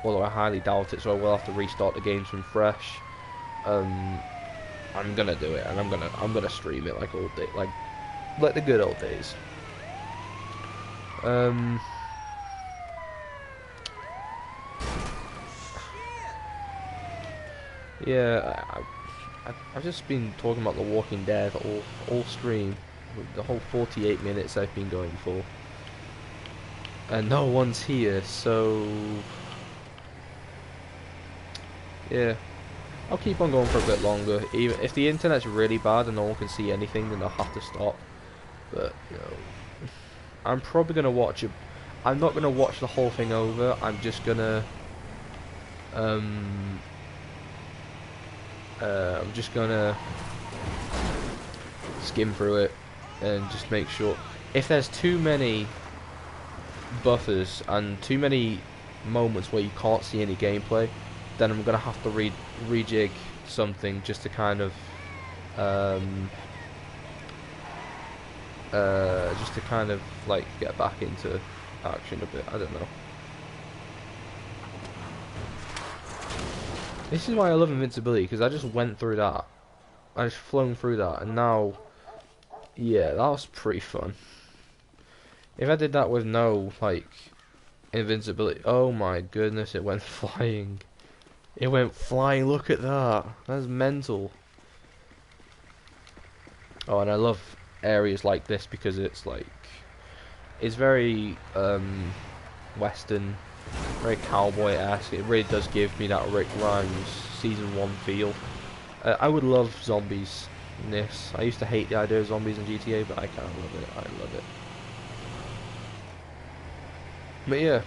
although I highly doubt it, so I will have to restart the games from fresh. I'm gonna do it, and I'm gonna stream it like all day, like the good old days. Yeah, I've just been talking about The Walking Dead all stream, the whole 48 minutes I've been going for, and no one's here, so yeah, I'll keep on going for a bit longer. Even if the internet's really bad and no one can see anything, then I'll have to stop. But you know, I'm probably gonna watch it. I'm not gonna watch the whole thing over. I'm just gonna skim through it and just make sure. If there's too many buffers and too many moments where you can't see any gameplay, then I'm gonna have to rejig something just to kind of like get back into action a bit. I don't know. This is why I love invincibility, because I just went through that. I just flown through that, and now, yeah, that was pretty fun. If I did that with no, like, invincibility, oh my goodness, it went flying. It went flying, look at that. That's mental. Oh, and I love areas like this because it's like, it's very, western, very cowboy-esque. It really does give me that Rick Grimes Season 1 feel. I would love zombies ness. I used to hate the idea of zombies in GTA, but I kind of love it. I love it. But yeah,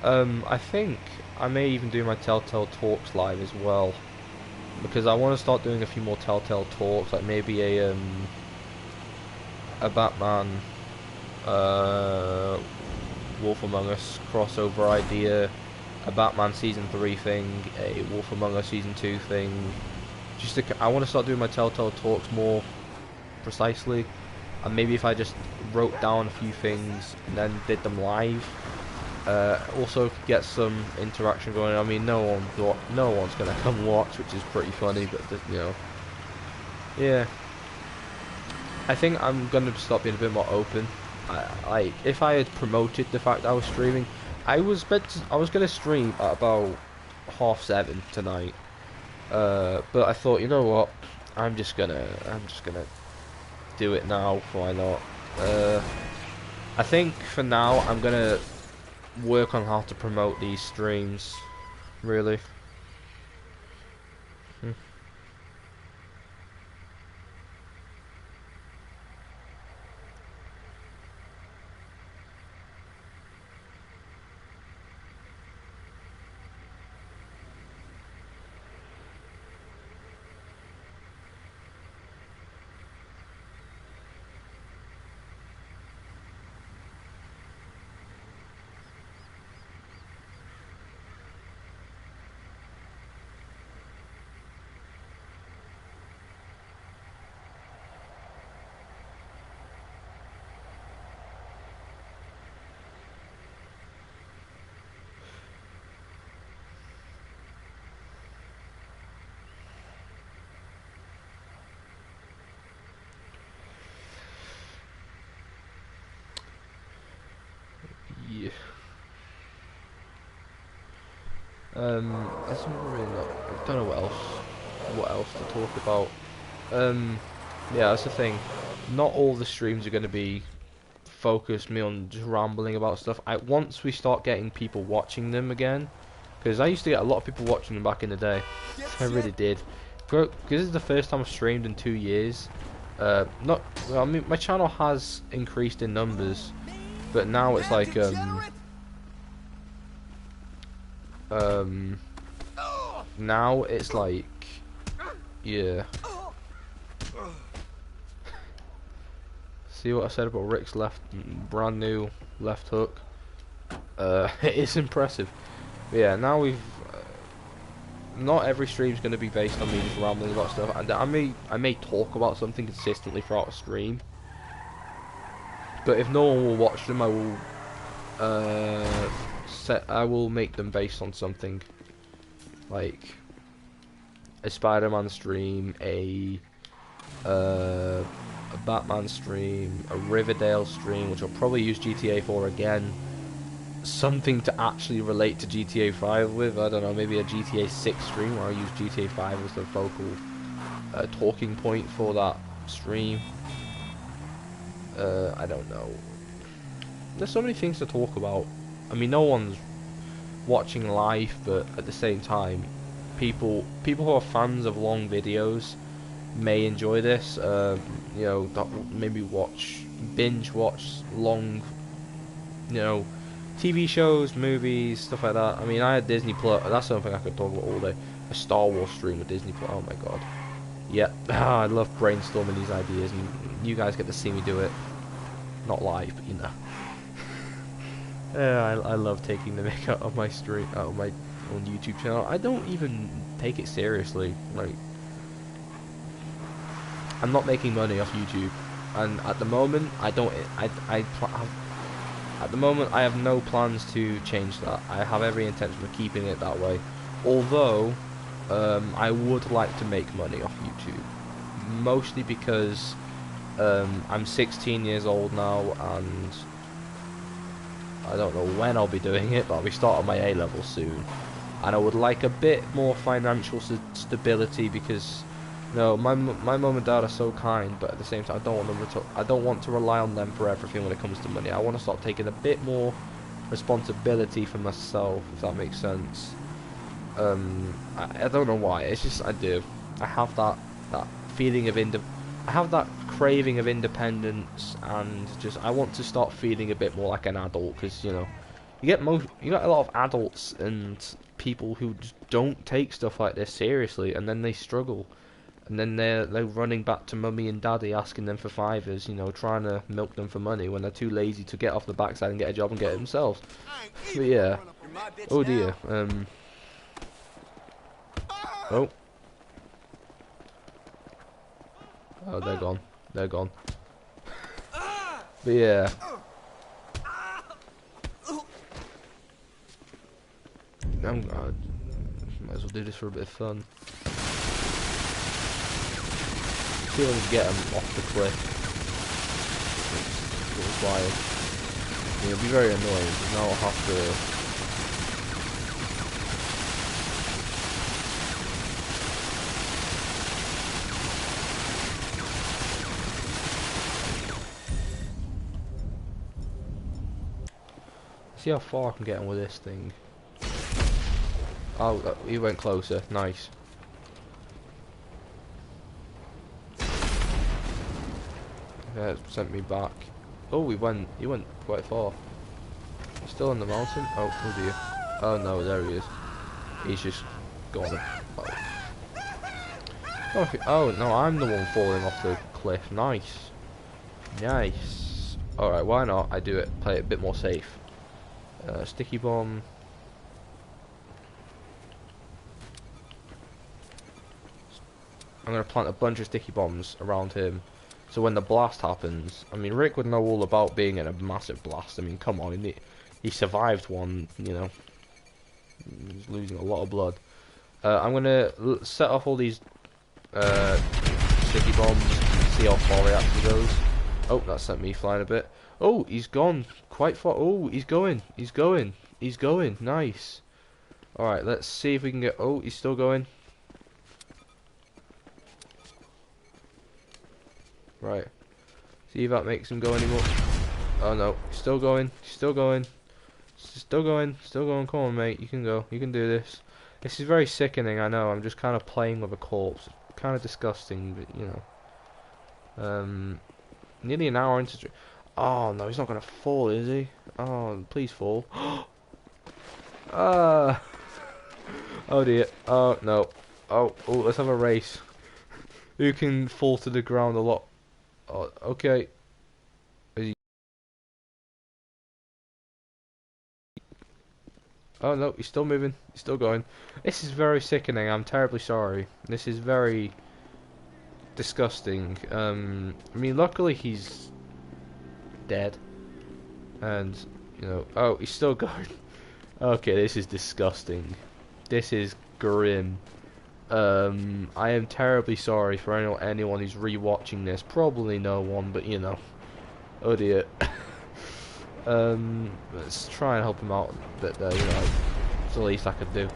I think I may even do my Telltale Talks live as well, because I want to start doing a few more Telltale Talks, like maybe a Batman, uh, Wolf Among Us crossover idea, a Batman Season 3 thing, a Wolf Among Us Season 2 thing. I want to start doing my Telltale Talks more precisely, and maybe if I just wrote down a few things and then did them live, also get some interaction going. I mean, no one's gonna come watch, which is pretty funny, but you know, yeah. I think I'm gonna start being a bit more open. Like if I had promoted the fact I was streaming, I was gonna stream at about 7:30 tonight. But I thought, you know what, I'm just gonna do it now. Why not? I think for now I'm gonna work on how to promote these streams. Really. Hmm. Yeah. That's really not. I don't know what else to talk about. Yeah, that's the thing. Not all the streams are going to be focused me on just rambling about stuff. Once we start getting people watching them again, because I used to get a lot of people watching them back in the day. I really did. Because this is the first time I've streamed in 2 years. Not. Well, I mean, my channel has increased in numbers, but now it's like now it's like, yeah. See what I said about Rick's brand new left hook? It's impressive. But yeah, now not every stream's going to be based on me just rambling about stuff. And I may talk about something consistently throughout a stream, but if no one will watch them, I will make them based on something, like a Spider-Man stream, a Batman stream, a Riverdale stream, which I'll probably use GTA 4 again. Something to actually relate to GTA 5 with. I don't know, maybe a GTA 6 stream where I use GTA 5 as the focal talking point for that stream. I don't know. There's so many things to talk about. I mean, no one's watching live, but at the same time, people who are fans of long videos may enjoy this. You know, maybe binge watch long, you know, TV shows, movies, stuff like that. I mean, I had Disney Plus. That's something I could talk about all day. A Star Wars stream with Disney Plus. Oh my god. Yeah, I love brainstorming these ideas, and you guys get to see me do it. Not live, but you know. Yeah, I love taking the mick out of my own YouTube channel. I don't even take it seriously. Like, I'm not making money off YouTube, and at the moment, I don't. At the moment, I have no plans to change that. I have every intention of keeping it that way. Although, I would like to make money off YouTube, mostly because I'm 16 years old now, and I don't know when I'll be doing it, but I'll be starting my A-level soon, and I would like a bit more financial stability because, you know, my mum and dad are so kind, but at the same time, I don't want to rely on them for everything when it comes to money. I want to start taking a bit more responsibility for myself, if that makes sense. I don't know why. It's just I do. I have that feeling of I have that craving of independence, and just I want to start feeling a bit more like an adult, because you get a lot of adults and people who just don't take stuff like this seriously, and then they struggle, and then they're running back to mummy and daddy asking them for fivers, trying to milk them for money when they're too lazy to get off the backside and get a job and get it themselves. But yeah, oh dear. Oh, oh, they're gone. They're gone. But yeah. I might as well do this for a bit of fun. See if I can get them off the cliff. It's wild. It'll be very annoying, because now I'll have to... See how far I can get him with this thing. Oh, he went closer. Nice. Yeah, it sent me back. Oh, he went quite far. He's still on the mountain? Oh dear. Oh no, there he is. He's just gone. Oh no, I'm the one falling off the cliff. Nice. Nice. Alright, why not? I do it. Play it a bit more safe. Sticky bomb. I'm going to plant a bunch of sticky bombs around him, so when the blast happens, I mean, Rick would know all about being in a massive blast. I mean, come on, he survived one, he's losing a lot of blood. I'm going to set off all these sticky bombs, see how far he actually goes. Oh, that sent me flying a bit. Oh, he's gone quite far. Oh, he's going, nice. Alright, let's see if we can get... Oh, he's still going. Right. See if that makes him go anymore. Oh no, he's still going, still going. Come on, mate, you can go. You can do this. This is very sickening, I know. I'm just kind of playing with a corpse. Kind of disgusting, but nearly an hour into... Oh no, he's not gonna fall, is he? Oh, please fall. Ah. Oh dear. Oh no. Oh, let's have a race. Who can fall to the ground a lot? Oh, okay. Oh no, he's still moving. He's still going. This is very sickening. I'm terribly sorry. This is very disgusting. I mean, luckily he's dead. And, oh, he's still going. Okay, this is disgusting. This is grim. I am terribly sorry for anyone who's rewatching this. Probably no one, but oh dear. Let's try and help him out a bit there. It's the least I could do.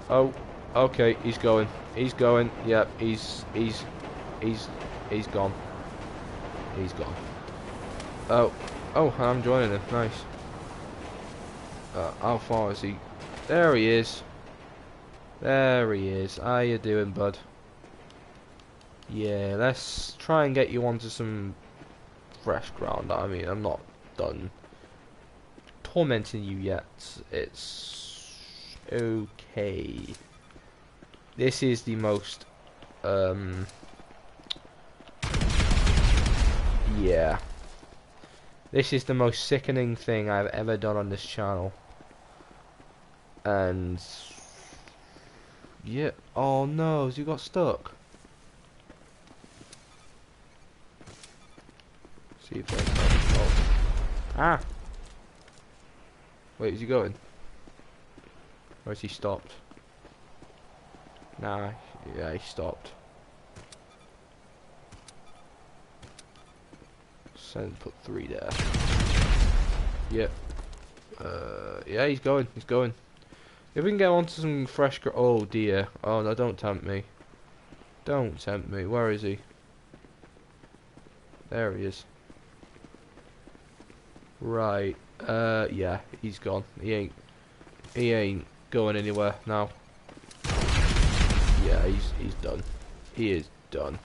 Oh, okay, he's going. Yep, he's gone. He's gone. Oh, I'm joining him. Nice. How far is he? There he is. There he is. How you doing, bud? Yeah, let's try and get you onto some fresh ground. I mean, I'm not done tormenting you yet. It's okay. This is the most, yeah. This is the most sickening thing I've ever done on this channel. And yeah, oh no, has he got stuck? See if that's oh. Ah! Wait, is he going? Or has he stopped? Nah, yeah, he stopped. Send, put 3 there. Yep. Yeah, he's going. If we can get onto some fresh oh dear. Oh no, don't tempt me. Don't tempt me. Where is he? There he is. Right. Yeah, he's gone. He ain't going anywhere now. Yeah, he's done. He is done.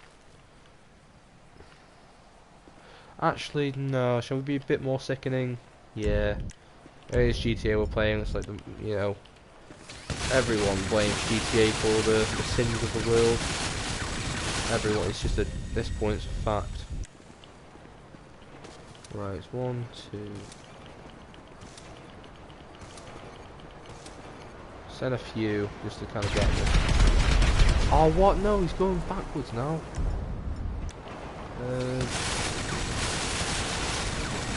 Actually, no. Shall we be a bit more sickening? Yeah. It is GTA we're playing. It's like the, everyone blames GTA for the sins of the world. Everyone. It's just at this point it's a fact. Right. It's 1, 2. Send a few just to kind of get him. Oh, what? No, he's going backwards now.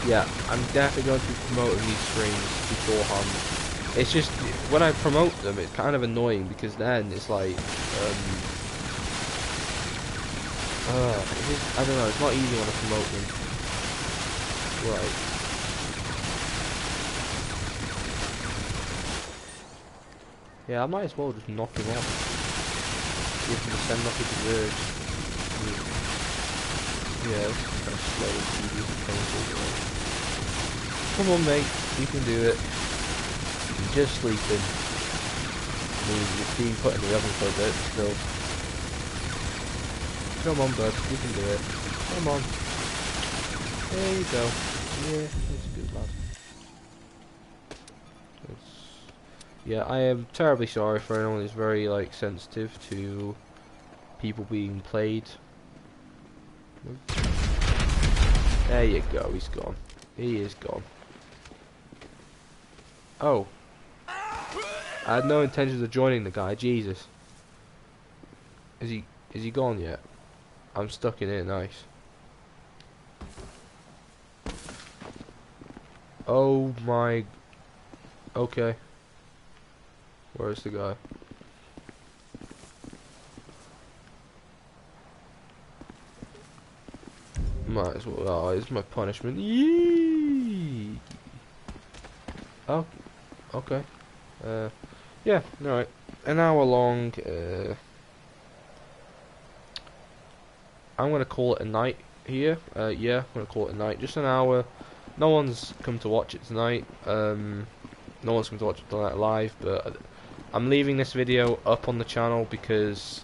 Yeah, I'm definitely going to be promoting these streams beforehand. It's just, when I promote them, it's kind of annoying because then it's like, I don't know, it's not easy when I promote them. Right. Yeah, I might as well just knock him off. Give him the send off he deserves. Yeah, this is kind of slow and tedious and painful. Come on, mate, you can do it. You're just sleeping. I mean, you're being put in the oven for a bit, still. Come on, bud, you can do it. Come on. There you go. Yeah, that's a good lad. Yeah, I am terribly sorry for anyone who's very, like, sensitive to people being played. There you go, he's gone. He is gone. Oh. I had no intentions of joining the guy, Jesus. Is he gone yet? I'm stuck in here, nice. Oh my... Okay. Where's the guy? Might as well. Oh, it's my punishment. Yee. Oh, okay. Yeah, alright. An hour long. I'm gonna call it a night here. Yeah, I'm gonna call it a night. Just an hour. No one's come to watch it tonight. No one's come to watch it tonight live, but I'm leaving this video up on the channel because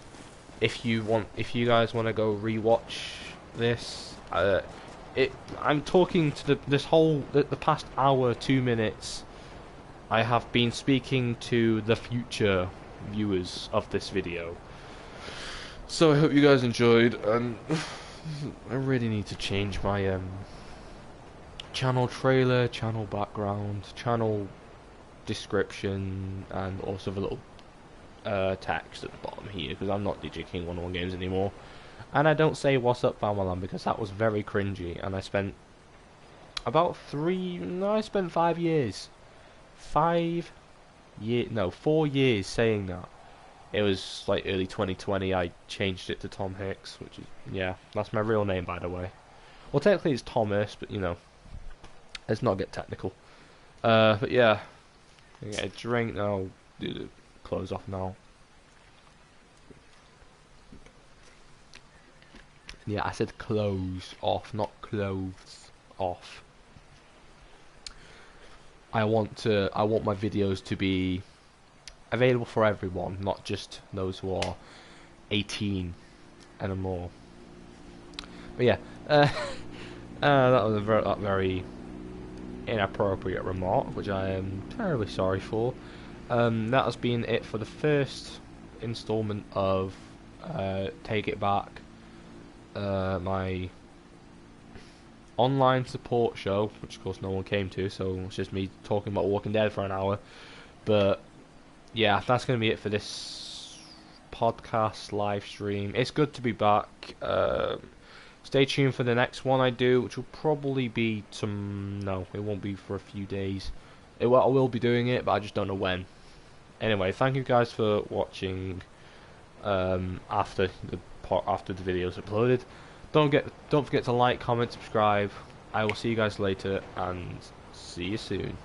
if you guys want to go rewatch this, I'm talking to the past hour, 2 minutes. I have been speaking to the future viewers of this video. So I hope you guys enjoyed, and I really need to change my channel trailer, channel background, channel description, and also the little text at the bottom here, because I'm not DJ King 101 Games anymore. And I don't say what's up Farmerland because that was very cringy, and I spent about 5 years. 4 years saying that. It was like early 2020 I changed it to Tom Hicks, which is, yeah, that's my real name by the way. Well, technically it's Thomas, but let's not get technical. But yeah, I get a drink now, do the close off now. Yeah, I said clothes off, not clothes off. I want my videos to be available for everyone, not just those who are 18 and more. But yeah, that was a very inappropriate remark, which I am terribly sorry for. That has been it for the first installment of Take It Back, my online support show, which of course no one came to, so it's just me talking about Walking Dead for an hour. But yeah, that's going to be it for this podcast live stream. It's good to be back. Stay tuned for the next one I do, which will probably be no, it won't be for a few days. I will be doing it, but I just don't know when. Anyway, thank you guys for watching. After the video's uploaded, don't forget to like, comment, subscribe. I will see you guys later, and see you soon.